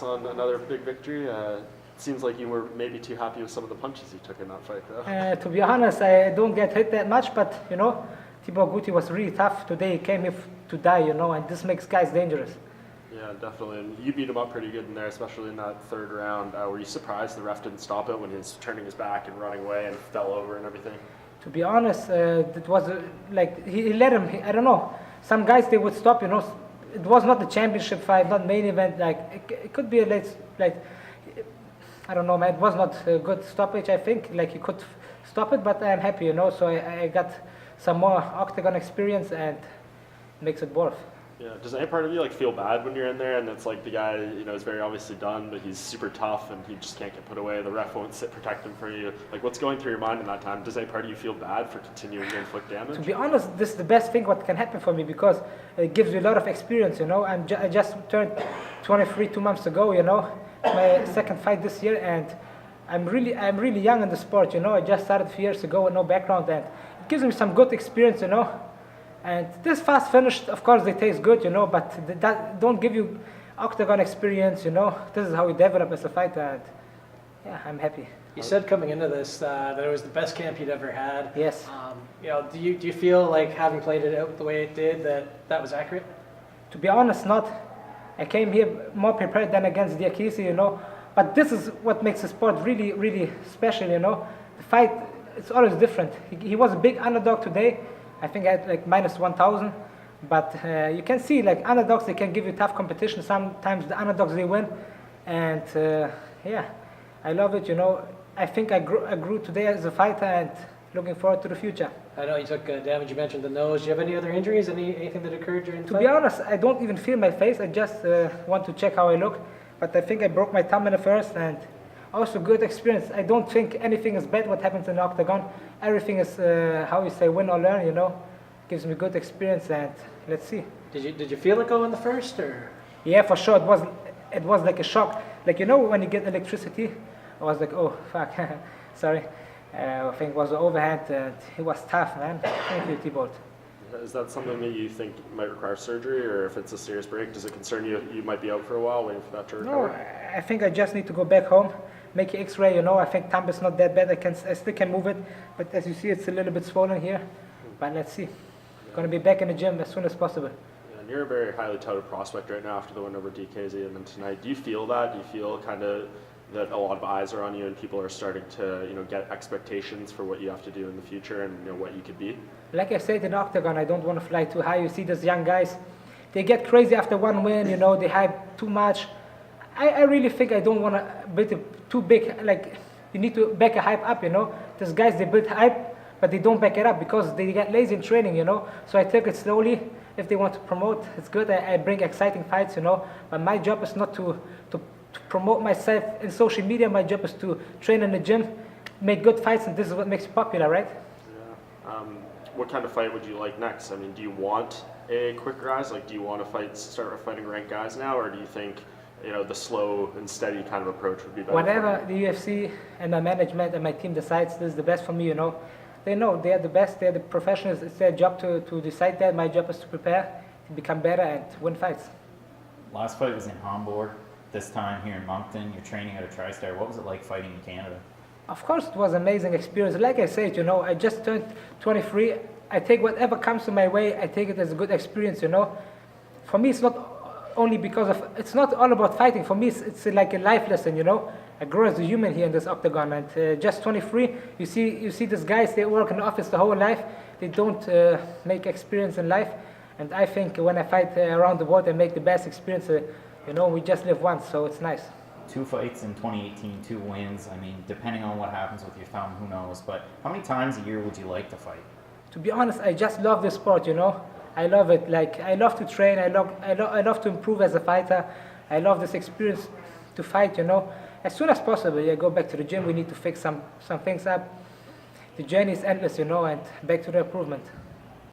congrats on another big victory. Seems like you were maybe too happy with some of the punches you took in that fight, though. To be honest, I don't get hit that much, but Thibault Gouti was really tough today. He came here to die, and this makes guys dangerous. Yeah, definitely. And you beat him up pretty good in there, especially in that third round. Were you surprised the ref didn't stop it when he was turning his back and running away and fell over and everything? To be honest, it was like he let him. I don't know. Some guys they would stop. It was not the championship fight, not main event. Like it could be a I don't know, man. It was not a good stoppage. I think like he could stop it, but I'm happy, So I got some more octagon experience and makes it worth. Yeah. Does any part of you feel bad when you're in there and it's like the guy is very obviously done, but he's super tough and he just can't get put away? The ref won't protect him for you. Like what's going through your mind in that time? Does any part of you feel bad for continuing to inflict damage? To be honest, this is the best thing what can happen for me because it gives you a lot of experience. I just turned 23 2 months ago. My second fight this year, and I'm really young in the sport. I just started a few years ago with no background, and it gives me some good experience. And this fast finish, of course, they taste good, but that don't give you octagon experience, This is how you develop as a fighter, and yeah, I'm happy. You said coming into this that it was the best camp you'd ever had. Yes. Do you feel like having played it out the way it did that was accurate? To be honest, not. I came here more prepared than against Diakisi, But this is what makes the sport really, really special, The fight, it's always different. He was a big underdog today. I think I had like minus 1,000. But you can see like underdogs, they can give you tough competition. Sometimes the underdogs, they win. And yeah, I love it, I think I grew today as a fighter and looking forward to the future. I know you took damage. You mentioned the nose. Do you have any other injuries? Anything that occurred during the fight? To be honest, I don't even feel my face. I just want to check how I look. But I think I broke my thumb in the first, and also good experience. I don't think anything is bad what happens in the octagon. Everything is, how you say, win or learn, Gives me good experience, and let's see. Did you feel it go in the first, or? Yeah, for sure. It was like a shock. Like, when you get electricity, I was like, oh, fuck, sorry. I think it was an overhand, and it was tough, man. Thank you, Thibault. Is that something that you think might require surgery, or if it's a serious break, does it concern you? You might be out for a while waiting for that to recover? No, I think I just need to go back home, make an X-ray. I think thumb is not that bad. I still can move it, but as you see, it's a little bit swollen here. But let's see. Gonna be back in the gym as soon as possible. Yeah, and you're a very highly touted prospect right now after the win over DKZ and then tonight. Do you feel that? Do you feel kind of that a lot of eyes are on you and people are starting to get expectations for what you have to do in the future and what you could be? Like I said in Octagon, I don't want to fly too high. You see these young guys, they get crazy after one win, they hype too much. I really think I don't want to build it too big. Like, you need to back a hype up, These guys, they build hype, but they don't back it up because they get lazy in training, So I take it slowly. If they want to promote, it's good. I bring exciting fights, But my job is not to promote myself in social media. My job is to train in the gym, make good fights, and this is what makes it popular, right? Yeah. What kind of fight would you like next? I mean, do you want a quick rise? Like, do you want to start fighting ranked guys now, or do you think the slow and steady kind of approach would be better? Whatever the UFC and my management and my team decides, this is the best for me. They know they are the best. They are the professionals. It's their job to decide that. My job is to prepare, to become better, and win fights. Last fight was in Hamburg. This time here in Moncton, you're training at a TriStar. What was it like fighting in Canada? Of course, it was an amazing experience. Like I said, I just turned 23. I take whatever comes to my way. I take it as a good experience, For me, it's not only because of, it's not all about fighting. For me, it's like a life lesson, I grow as a human here in this octagon. And just 23, you see these guys, they work in the office the whole life. They don't make experience in life. And I think when I fight around the world, I make the best experience. We just live once, so it's nice. 2 fights in 2018, 2 wins. I mean, depending on what happens with your thumb, who knows? But how many times a year would you like to fight? To be honest, I just love this sport, I love it. Like, I love to train. I love to improve as a fighter. I love this experience to fight, As soon as possible, go back to the gym. We need to fix some things up. The journey is endless, and back to the improvement.